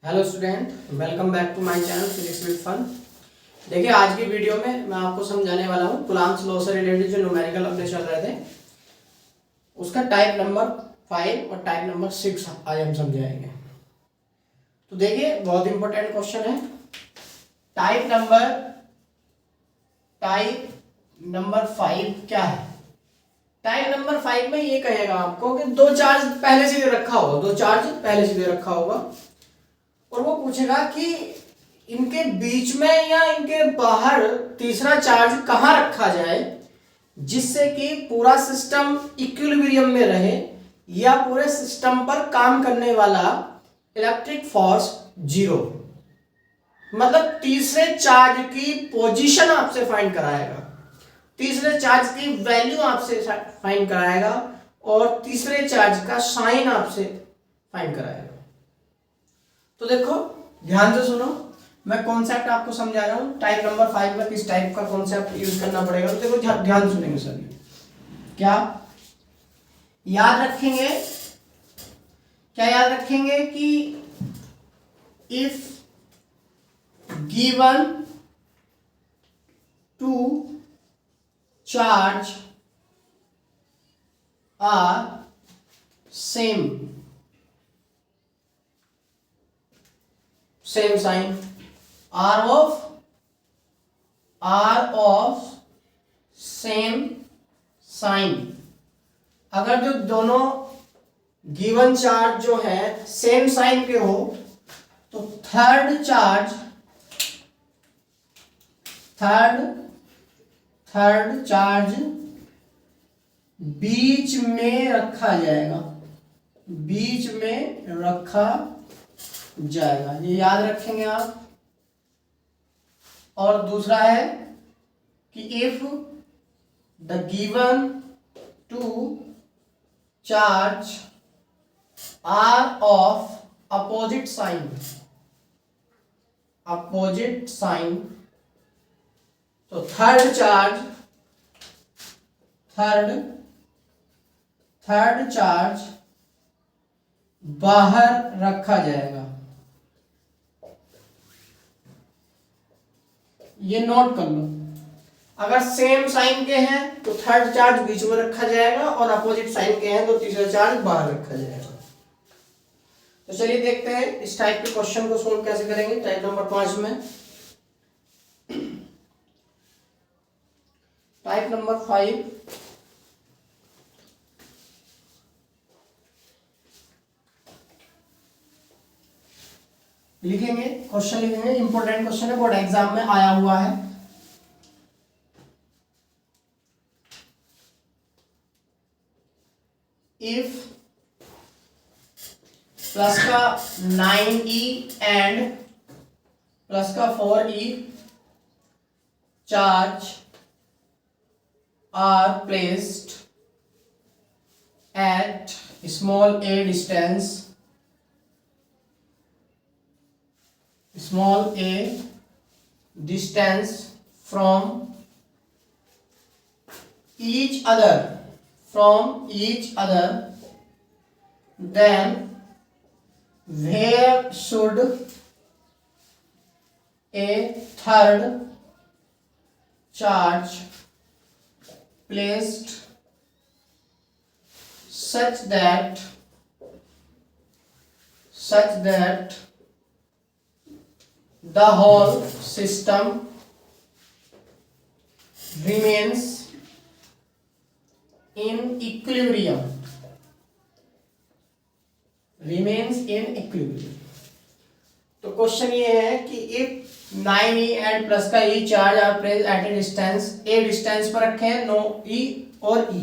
Hello student, welcome back to my channel physics with fun. देखिए, आज की video में मैं आपको समझाने वाला हूँ कुलाम्ब्स लॉ से रिलेटेड जो न्यूमेरिकल अपने चल रहे थे उसका टाइप नंबर 5 और टाइप नंबर 6 आज हम समझाएंगे। तो देखिए, बहुत इंपॉर्टेंट क्वेश्चन है। टाइप नंबर 5 क्या है? टाइप नंबर 5 में ये कहेगा आपको कि दो चार्ज पहले से दे रखा होगा और वो पूछेगा कि इनके बीच में या इनके बाहर तीसरा चार्ज कहाँ रखा जाए जिससे कि पूरा सिस्टम इक्विलिब्रियम में रहे या पूरे सिस्टम पर काम करने वाला इलेक्ट्रिक फोर्स जीरो। मतलब तीसरे चार्ज की पोजीशन आपसे फाइंड कराएगा, तीसरे चार्ज की वैल्यू आपसे फाइंड कराएगा और तीसरे चार्ज का साइन आपसे फाइंड कराएगा। तो देखो, ध्यान से सुनो, मैं कॉन्सेप्ट आपको समझा रहा हूं। टाइप नंबर 5 में किस टाइप का कॉन्सेप्ट यूज करना पड़ेगा, तो देखो ध्यान सुनेंगे सभी। क्या याद रखेंगे? कि if given two charge are same sign, are of same sign। अगर जो दोनों गिवन चार्ज जो है सेम साइन के हो तो थर्ड चार्ज बीच में रखा जाएगा, ये याद रखेंगे आप। और दूसरा है कि if the given two charge are of opposite sign, तो थर्ड चार्ज बाहर रखा जाएगा। ये नोट कर लो, अगर सेम साइन के हैं तो थर्ड चार्ज बीच में रखा जाएगा और अपोजिट साइन के हैं तो तीसरा चार्ज बाहर रखा जाएगा। तो चलिए देखते हैं इस टाइप के क्वेश्चन को सोल्व कैसे करेंगे। टाइप नंबर 5 में टाइप नंबर 5 लिखेंगे, क्वेश्चन लिखेंगे। इंपॉर्टेंट क्वेश्चन है, बोर्ड एग्जाम में आया हुआ है। इफ प्लस का 9e एंड प्लस का 4e charge are placed at small a distance from each other, then where should a third charge placed such that the whole system remains in equilibrium। तो question ये है कि if 9e and plus का e charge are placed at a distance, a distance पर रखे हैं, no e और e।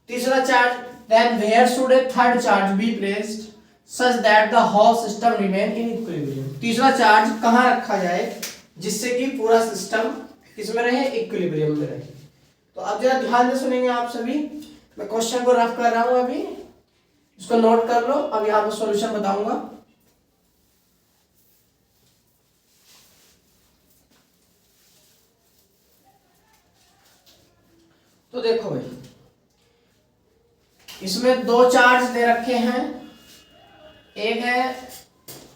तीसरा charge, then where should a third charge be placed such that the whole system remain in equilibrium। तीसरा चार्ज कहाँ रखा जाए जिससे कि पूरा सिस्टम किसमें रहे? इक्विलिब्रियम में रहे। तो अब जरा ध्यान से सुनेंगे आप सभी। मैं क्वेश्चन को रफ कर रहा हूं, अभी इसको नोट कर लो, अब यहाँ पर सॉल्यूशन बताऊंगा। तो देखो भाई, इसमें दो चार्ज दे रखे हैं, एक है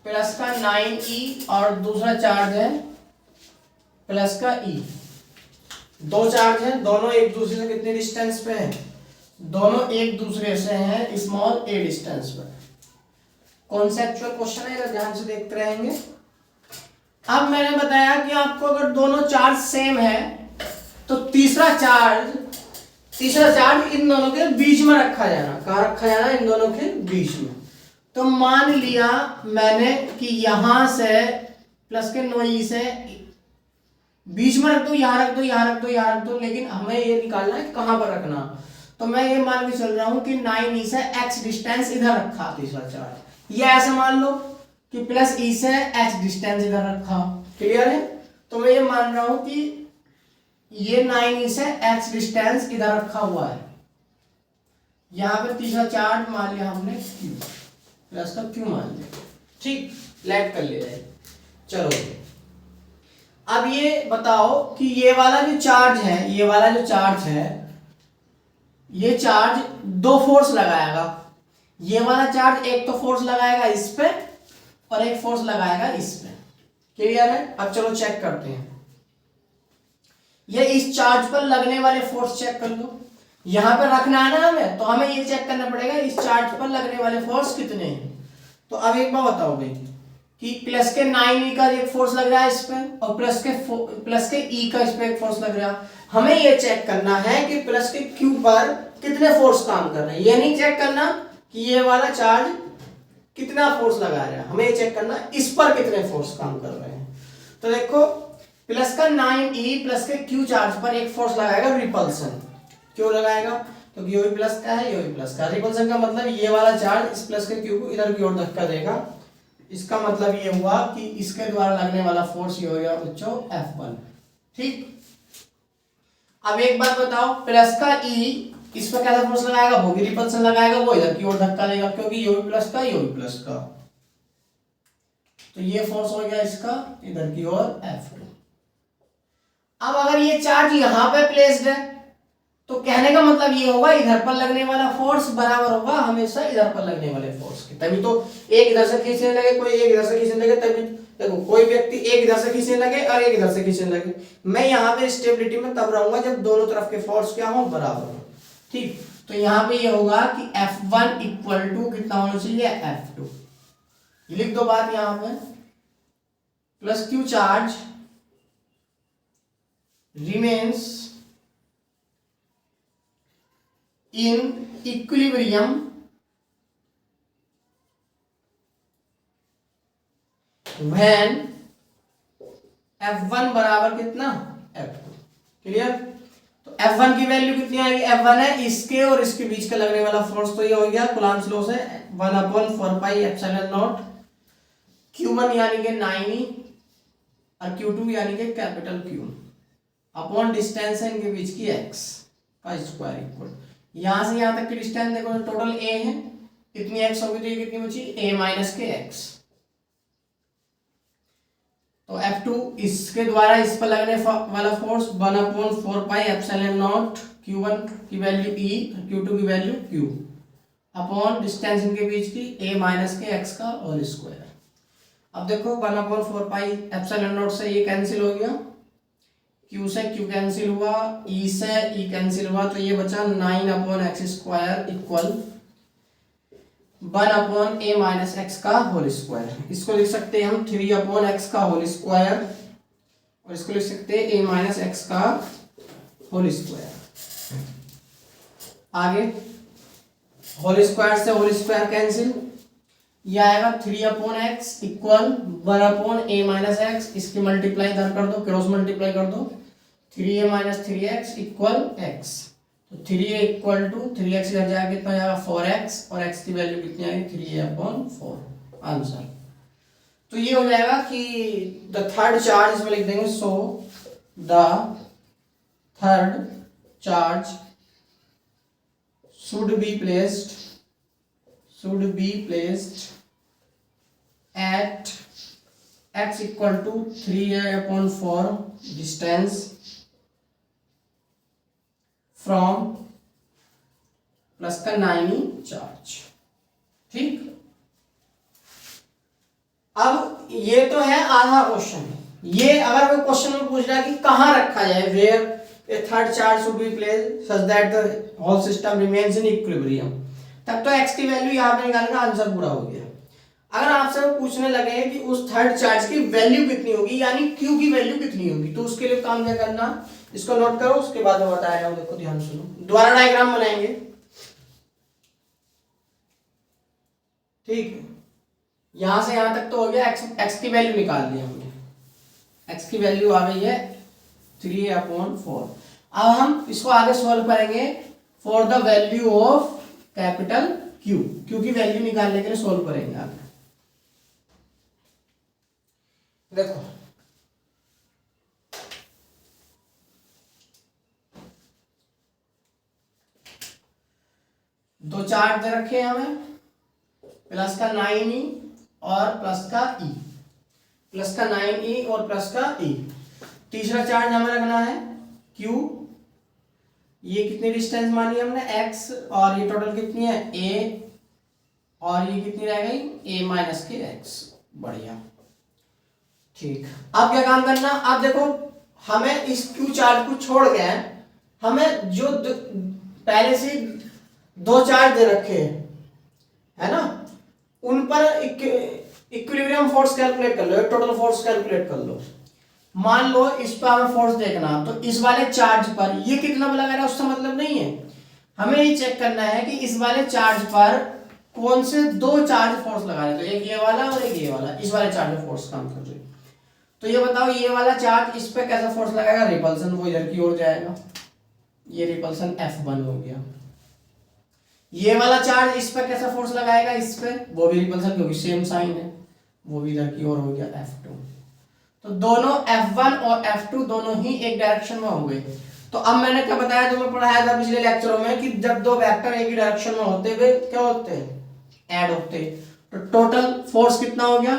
प्लस का 9e और दूसरा चार्ज है प्लस का e। दो चार्ज हैं, दोनों एक दूसरे से कितने डिस्टेंस पे हैं? दोनों एक दूसरे से हैं स्मॉल a डिस्टेंस पे। कॉन्सेप्चुअल क्वेश्चन है, ध्यान से देखते रहेंगे। अब मैंने बताया कि आपको अगर दोनों चार्ज सेम है तो तीसरा चार्ज इन दोनों के बीच में रखा जाना। कहाँ रखा जाना? इन दोनों के बीच में। तो मान लिया मैंने कि यहां से प्लस के 9e से बीच में रख दो, यहां रख दो, यहां रख दो, यहां रख दो, लेकिन हमें ये निकालना है कहां पर रखना। तो मैं ये मान के चल रहा हूं कि 9e से x डिस्टेंस इधर रखा तीसरा चार्ज, या ऐसे मान लो कि प्लस e से h डिस्टेंस इधर रखा। क्लियर है? तो मैं ये मान रहा हूं कि ये 9e से x डिस्टेंस इधर रखा हुआ है। यहां पे तीसरा चार्ज मान लिया हमने q, प्लस का q मान लिया। ठीक, लेट कर लिया। चलो अब ये बताओ कि ये वाला जो चार्ज है, ये चार्ज दो फोर्स लगाएगा। ये वाला चार्ज एक तो फोर्स लगाएगा इस पे और एक फोर्स लगाएगा इस पे। क्लियर है? अब चलो चेक करते हैं। ये इस चार्ज पर लगने वाले फोर्स चेक कर लो। यहां पर रखना है ना हमें, तो हमें ये चेक करना पड़ेगा इस चार्ज पर लगने वाले फोर्स कितने हैं। तो अब एक बार बताओ भाई कि प्लस के 9e का एक फोर्स लग रहा है इस पे और प्लस के e का इस पे एक फोर्स लग रहा है। हमें ये चेक करना है कि प्लस के q पर कितने फोर्स काम कर रहे हैं। ये नहीं चेक करना कि ये वाला चार्ज कितना फोर्स लगा रहा है, हमें ये चेक करना इस पर कितने फोर्स काम कर रहे हैं। तो देखो प्लस का 9e प्लस के q चार्ज पर एक फोर्स लगाएगा रिपल्सन। क्यों लगाएगा? तो ये भी प्लस का है, ये भी प्लस का। रिपल्सन का मतलब ये वाला चार्ज इस प्लस के q को इधर की ओर धक्का देगा। इसका मतलब ये हुआ कि इसके द्वारा लगने वाला फोर्स ये हो गया बच्चों F1। ठीक, अब एक बात बताओ, प्लस का E इस पर कैसा फोर्स लगाएगा? वो भी रिपल्सन लगाएगा, वो इधर की ओर धक्का देगा क्योंकि ये भी प्लस का, ये भी प्लस का। तो ये फोर्स हो गया इसका इधर की ओर F2। अब अगर ये चार्ज यहां पे प्लेस्ड है तो कहने का मतलब ये होगा इधर पर लगने वाला फोर्स बराबर होगा हमेशा इधर पर लगने वाले फोर्स के। तभी तो एक इधर से खींचने लगे, कोई एक इधर से खींचने लगे, तभी देखो कोई व्यक्ति एक इधर से खींचने लगे और एक इधर से खींचने लगे। मैं यहाँ पे स्टेबिलिटी में तब रहूंगा जब दोनों तरफ के फोर्स क्या हो? बराबर हो। ठीक, तो यहाँ पे ये होगा कि F1 इक्वल टू कितना होना चाहिए? F2। लिख दो बात यहाँ पे, plus q charge remains in equilibrium when F1 बराबर कितना? F2। क्लियर? तो F1 की वैल्यू कितनी आएगी? F1 है इसके और इसके बीच का लगने वाला फोर्स, तो ये हो गया कूलम्ब्स लॉ से 1/4 पाई एप्सिलॉन नॉट Q1 यानी कि 9e और Q2 यानी कि कैपिटल Q अपॉन डिस्टेंस है इनके बीच की x का स्क्वायर इक्वल। यहां से यहां तक की डिस्टेंस देखो टोटल a है, इतनी x होगी तो ये कितनी बची? a माइनस के x। तो F2 इसके द्वारा इस पर लगने वाला force 1/4 pi epsilon not Q1 की वैल्यू e और Q2 की वैल्यू q अपॉन डिस्टेंस इनके बीच की a माइनस के x का होल स्क्वायर। अब देखो 1/4 पाई एप्सिलॉन नॉट से ये कैंसिल हो गया, q से q कैंसिल हुआ, e से e कैंसिल हुआ, तो ये बचा 9/x square equal 1/a minus x का होल स्क्वायर। इसको लिख सकते हैं हम 3/x का होल स्क्वायर और इसको लिख सकते हैं a माइनस x का होल स्क्वायर। आगे होल स्क्वायर से होल स्क्वायर कैंसिल, ये आएगा 3/x equal 1/a minus x। इसकी मल्टीप्लाई इधर कर दो, क्रॉस मल्टीप्लाई कर दो, 3a minus 3x equal x। तो 3a इक्वल टू 3x इधर जाएगा कितना जाएगा? 4x और x की वैल्यू कितनी आएगी? 3a/4 answer. तो ये हो जाएगा कि द थर्ड चार्ज इसमें लिख देंगे, सो the third charge should be placed at x equal to 3a/4 distance from plus का 9e चार्ज। ठीक, ये तो है आधा क्वेश्चन। ये अगर वो क्वेश्चन में पूछ रहा है कि कहाँ रखा जाए, where a third charge should be placed such that the whole system remains in equilibrium, तब तो x की वैल्यू यहाँ पे निकालना आंसर पूरा हो गया। अगर आपसे वो पूछने लगे कि उस थर्ड चार्ज की वैल्यू कितनी होगी, यानी q की वैल्यू कितनी होगी, तो उसके लिए काम क्या करना, इसको नोट करो, उसके बाद मैं बता रहा हूँ। देखो ध्यान सुनो, दोबारा डायग्राम बनाएंगे। ठीक है, यहां से यहां तक तो हो गया। x की वैल्यू निकाल ली हमने, x की वैल्यू आ गई है 3/4। अब हम इसको आगे सॉल्व करेंगे for the value of capital Q। Q की वैल्यू निकालने के लिए सॉल्व करेंगे आगे। देखो दो चार्ट दे रखे हैं हमें, प्लस का 9e और प्लस का e, प्लस का 9e और प्लस का e। तीसरा चार्ज हमें रखना है Q, ये कितनी डिस्टेंस मानी हमने x, और ये टोटल कितनी है a, और ये कितनी रह गई a माइनस के x। बढ़िया, ठीक। अब क्या काम करना, अब देखो हमें इस Q चार्ज को छोड़ के हमें जो पहले से दो चार्ज दे रखे हैं, है ना, उन पर इक्विलिब्रियम फोर्स कैलकुलेट कर लो, टोटल फोर्स कैलकुलेट कर लो। मान लो इस पर हमें फोर्स देखना, तो इस वाले चार्ज पर ये कितना लगा रहा है उसका मतलब नहीं है, हमें ये चेक करना है कि इस वाले चार्ज पर कौन से दो चार्ज फोर्स लगा रहे हैं। तो एक ये वाला और एक ये वाला, इस वाले चार्ज पे फोर्स काम कर रही है। तो ये बताओ ये वाला चार्ज इस पे कैसा फोर्स लगाएगा, रिपल्सन, वो इधर की ओर जाएगा, ये रिपल्सन F1 हो गया। ये वाला चार्ज इस पे कैसा फोर्स लगाएगा, इस पे, वो भी रिपल्सन, क्योंकि सेम साइन है, वो भी इधर की ओर हो गया F2। तो दोनों F1 और F2 दोनों ही एक डायरेक्शन में होंगे। तो अब मैंने क्या बताया, जो मैं पढ़ाया था पिछले लेक्चरों में, कि जब दो वेक्टर एक ही डायरेक्शन में होते हुए क्या होते हैं, ऐड होते हैं, तो टोटल फोर्स कितना हो गया,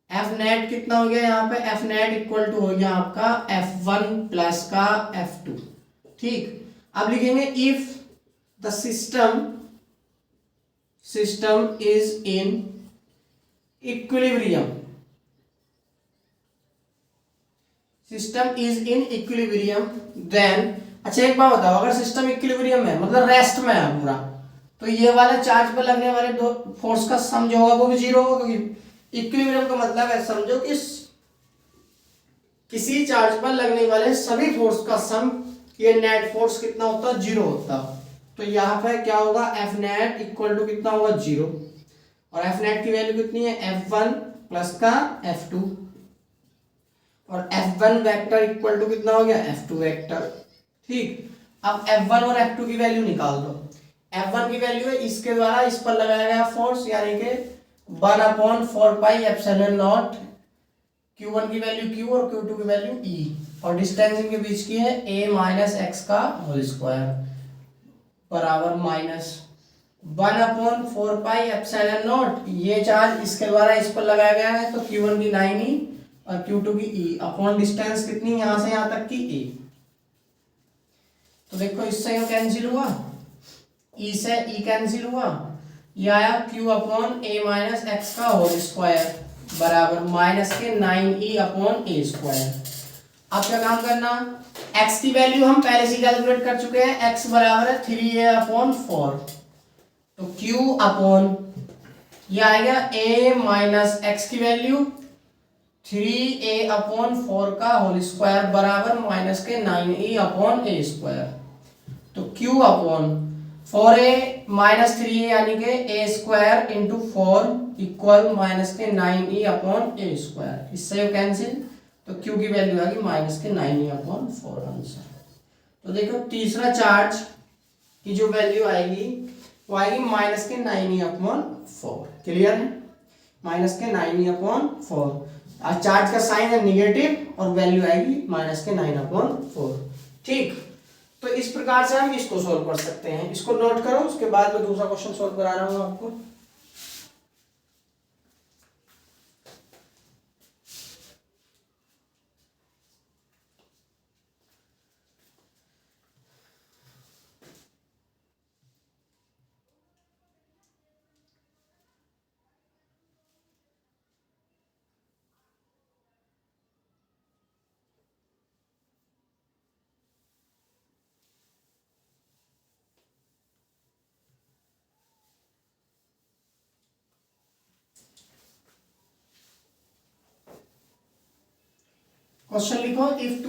F नेट कितना हो गया, यहाँ पे F नेट इक्वल टू हो गया आपका F1 प्लस का F2। ठीक, अब लिखेंगे if the system is in equilibrium, system is in equilibrium then, अच्छा एक बात बताओ, अगर सिस्टम इक्विलिब्रियम है मतलब रेस्ट में है पूरा, तो ये वाले चार्ज पर लगने वाले दो फोर्स का सम जो होगा वो भी जीरो होगा, क्योंकि इक्विलिब्रियम का मतलब है, समझो कि किसी चार्ज पर लगने वाले सभी फोर्स का सम, ये नेट फोर्स कितना होता है, जीरो होता। तो यहाँ पे क्या होगा, एफ नेट इक्वल टू कितना होगा, जीरो, और एफ नेट की वैल्यू कितनी है, F1 प्लस का F2, और F1 वेक्टर इक्वल टू कितना हो गया, F2 वेक्टर। ठीक, अब F1 और F2 की वैल्यू निकाल दो। F1 की वैल्यू है इसके द्वारा इस पर लगाया गया फोर्स, यानी कि 1/4 पाई एप्सिलॉन नॉट, Q1 की वैल्यू Q और Q2 की वैल्यू E, और डिस्टेंस इनके बीच की है a माइनस एक्स का होल स्क्वायर बराबर माइनस 1/4 पाई एप्सिलॉन नॉट, ये चार्ज इसके द्वारा इस पर लगाया गया है, तो Q1 की 9e और Q2 की E अपॉन डिस्टेंस कितनी, यहां से यहां तक की A। तो देखो इससे ये कैंसिल हुआ, E से E कैंसिल हुआ, ये आया Q upon a minus x का होल स्क्वायर बराबर माइनस के 9e अपॉन a स्क्वायर। अब क्या काम करना, x की वैल्यू हम पहले से कैलकुलेट कर चुके हैं, x बराबर है 3a अपॉन 4, तो q अपॉन ये आएगा a माइनस एक्स की वैल्यू 3a अपॉन 4 का होल स्क्वायर बराबर माइनस के 9e अपॉन a स्क्वायर। तो q upon 4a minus 3a यानी कि a square into 4 equal minus के 9e अपॉन a स्क्वायर, इससे कैंसिल, तो q की वैल्यू आ गई माइनस के 9e अपॉन 4 आंसर। तो देखो तीसरा चार्ज की जो वैल्यू आएगी वो आएगी माइनस के 9e अपॉन 4। क्लियर है, माइनस के 9e अपॉन 4, आज चार्ज का साइन है निगेटिव और वैल्यू आएगी माइनस के 9 अपॉन 4। ठीक, तो इस प्रकार से हम इसको सॉल्व कर सकते हैं, इसको नोट करो, उसके बाद मैं दूसरा क्वेश्चन सॉल्व करा रहा हूं आपको। क्वेश्चन लिखो, इफ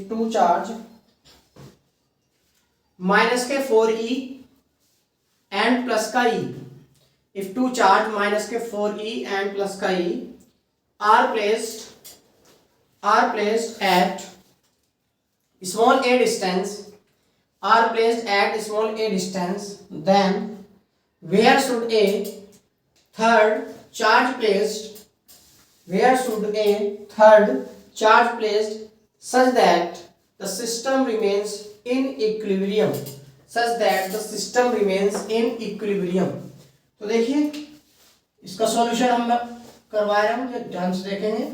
टू चार्ज माइनस के 4e एंड प्लस का e, if two charge minus के 4e एंड प्लस का e are placed at small a distance, then where should a third charge placed such that the system remains in equilibrium, तो देखिए इसका solution हम करवा रहे हैं, ध्यान से देखेंगे।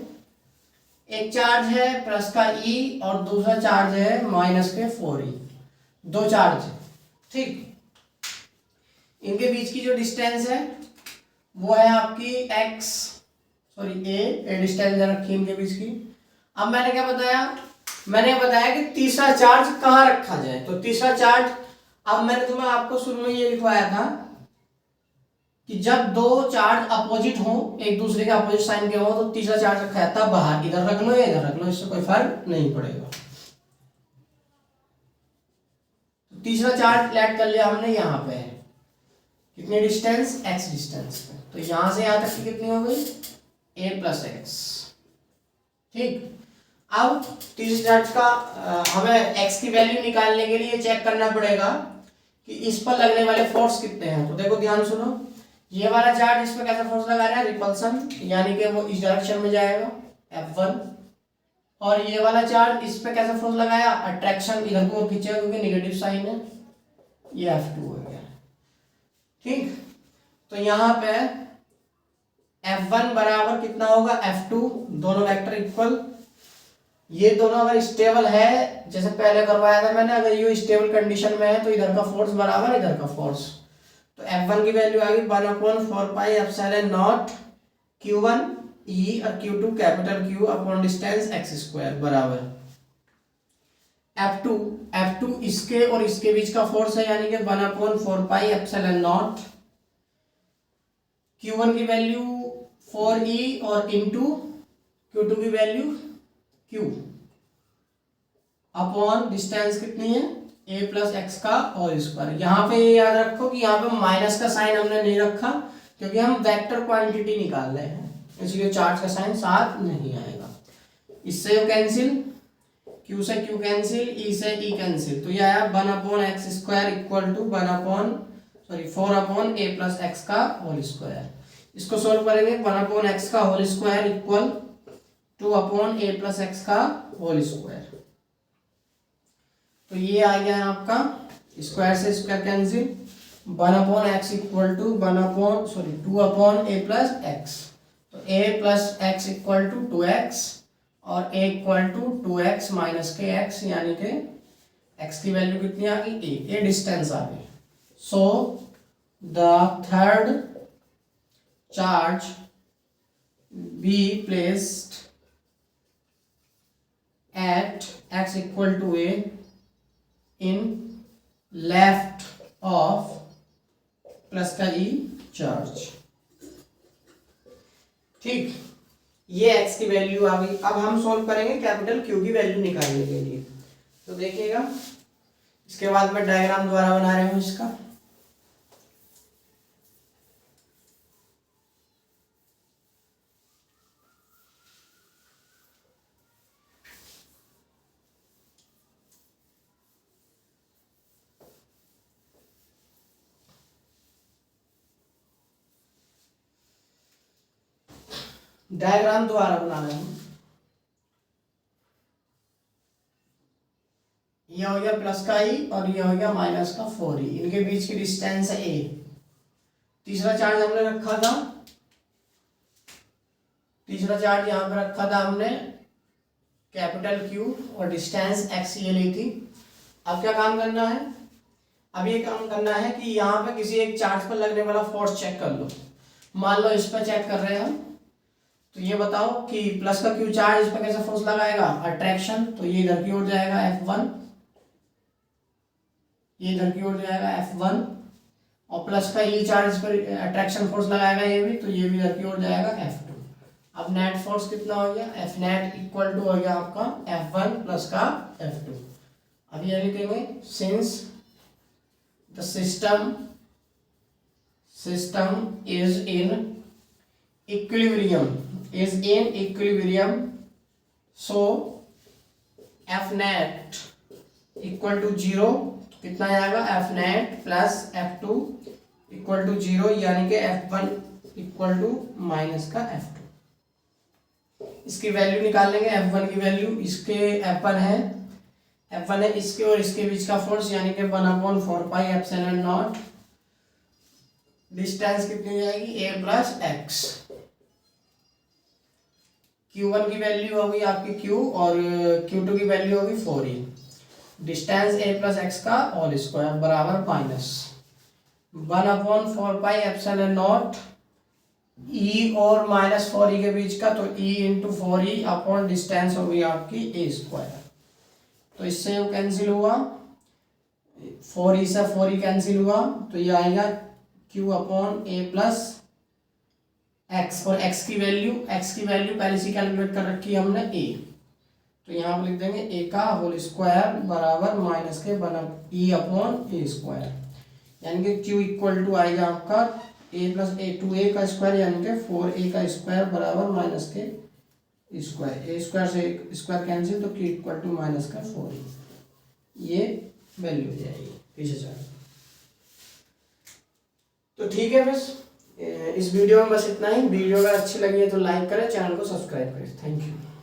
एक चार्ज है प्लस का E और दूसरा चार्ज है माइनस के 4e, दो चार्ज है, ठीक। इनके बीच की जो डिस्टेंस है वो है आपकी a डिस्टेंस रखी इनके बीच की। अब मैंने क्या बताया कि तीसरा चार्ज कहाँ रखा जाए, तो तीसरा चार्ज, अब मैंने आपको शुरू में ये लिखवाया था कि जब दो चार्ज अपोजिट हो, एक दूसरे के अपोजिट साइन के हो, तो तीसरा चार्ज रखा जाता है बाहर, इधर रख लो या इधर रख लो, इससे कोई फर्क नहीं पड़ेगा। तो तीसरा चार्ज ऐड कर लिया हमने, यहाँ पे है कितनी डिस्टेंस, x डिस्टेंस पे, तो यहां से यहां तक की कितनी हो गई, a प्लस एक्स, ठीक। अब तीसरे चार्ज का हमें x की वैल्यू निकालने के लिए चेक करना पड़ेगा कि इस पर लगने वाले फोर्स कितने हैं। तो देखो ध्यान सुनो, ये वाला चार्ज इस पे कैसा फोर्स लगा रहा है, रिपल्सन, यानी कि वो इस डायरेक्शन में जाएगा F1, और ये वाला चार्ज इस पे कैसा फोर्स लगाया, अट्रैक्शन, इधर को खींचेगा क्योंकि नेगेटिव साइन है, ये F2 हो गया, ठीक। तो यहाँ पे F1 बराबर कितना होगा, F2, दोनों वेक्टर इक्वल, ये दोनों अगर स्टेबल है जैसे पहले करवाया था मैंने, अगर ये स्टेबल कंडीशन में है तो इधर का फोर्स बराबर इधर का फोर्स, तो F1 की वैल्यू आ गई 1/4πε0 Q1 E और Q2 capital Q upon distance x square बराबर F2 इसके और इसके बीच का फोर्स है, यानी कि 1/4πε0 Q1 की वैल्यू 4e और इंटू Q2 की वैल्यू Q अपॉन डिस्टेंस कितनी है, a प्लस एक्स का होल स्क्वायर। यहाँ पे ये याद रखो कि यहाँ पे माइनस का साइन हमने नहीं रखा क्योंकि हम वेक्टर क्वांटिटी निकाल रहे हैं, इसलिए चार्ज का साइन साथ नहीं आएगा। इससे कैंसिल, q से q कैंसिल, e से e कैंसिल, तो ये आया 1/x square equal to 4/a plus x का होल स्क्वायर। इसको सोल्व करेंगे, 1/x का whole square equal 2/a plus x का होल स्क्वायर, तो ये आ गया है आपका स्क्वायर से square cancel, 1/x equal to 2/a plus x, तो a plus x equal to 2x और a equal to 2x minus के x, यानी कि x की वैल्यू कितनी आ गई, a डिस्टेंस आ गई। So the third charge be placed at x equal to a in left of plus का e चार्ज, ठीक। ये x की वैल्यू आ गई। अब हम सॉल्व करेंगे कैपिटल Q की वैल्यू निकालने के लिए, तो देखिएगा इसके बाद मैं डायग्राम द्वारा बना रहा हूं इसका। डायग्राम द्वारा बना रहे हैं, यह हो गया प्लस का ई और यह हो गया माइनस का 4e, इनके बीच की डिस्टेंस है a। तीसरा चार्ज हमने रखा था, यहां पे रखा था हमने कैपिटल Q और डिस्टेंस x ये ली थी। अब क्या काम करना है, अब ये काम करना है कि यहाँ पे किसी एक चार्ज पर लगने वाला फोर्स चेक कर लो। मान लो इस पर चेक कर रहे हैं हम, तो ये बताओ कि प्लस का Q चार्ज इस पर कैसा फोर्स लगाएगा, अट्रैक्शन, तो ये इधर की ओर जाएगा F1, ये इधर की ओर जाएगा F1, और प्लस का ई चार्ज पर अट्रैक्शन फोर्स लगाएगा ये भी, तो ये भी इधर की ओर जाएगा F2। अब नेट फोर्स कितना हो गया, F नेट इक्वल टू हो गया आपका F1 प्लस का F2। अब ये लिखेंगे since the system is in equilibrium, so F net equal to 0, कितना आएगा F net plus F2 equal to 0, यानी कि F1 इक्वल टू माइनस का F2। इसकी वैल्यू निकाल लेंगे, F1 की वैल्यू, इसके F1 है इसके और इसके बीच का फोर्स, यानी कि 1/4 पाई एप्सिलॉन नॉट। डिस्टेंस कितनी जाएगी, a प्लस एक्स। Q1 की वैल्यू होगी आपकी Q और Q2 की वैल्यू होगी 4e। Distance a plus x का होल स्क्वायर बराबर minus 1/4 pi epsilon not e और माइनस 4e के बीच का, तो e into 4e upon distance होगी आपकी a स्क्वायर। तो इससे वो कैंसिल हुआ, 4e से 4e कैंसिल हुआ, तो ये आएगा q upon a plus x. और x की वैल्यू पहले से कैलकुलेट कर रखी है हमने a, तो यहाँ पर लिख देंगे a का होल स्क्वायर बराबर माइनस के e अपॉन a स्क्वायर, यानी कि q इक्वल टू आएगा आपका a प्लस a 2a का स्क्वायर, यानी कि 4a का स्क्वायर बराबर माइनस के स्क्वायर। a स्क्वायर से स्क्वायर कैंसिल, तो q इक्वल टू माइनस का 4a, ये वैल्यू हो जाएगी पीछे जाएगा। तो ठीक है, बस इस वीडियो में बस इतना ही। वीडियो अगर अच्छी लगी है तो लाइक करें, चैनल को सब्सक्राइब करें। Thank you.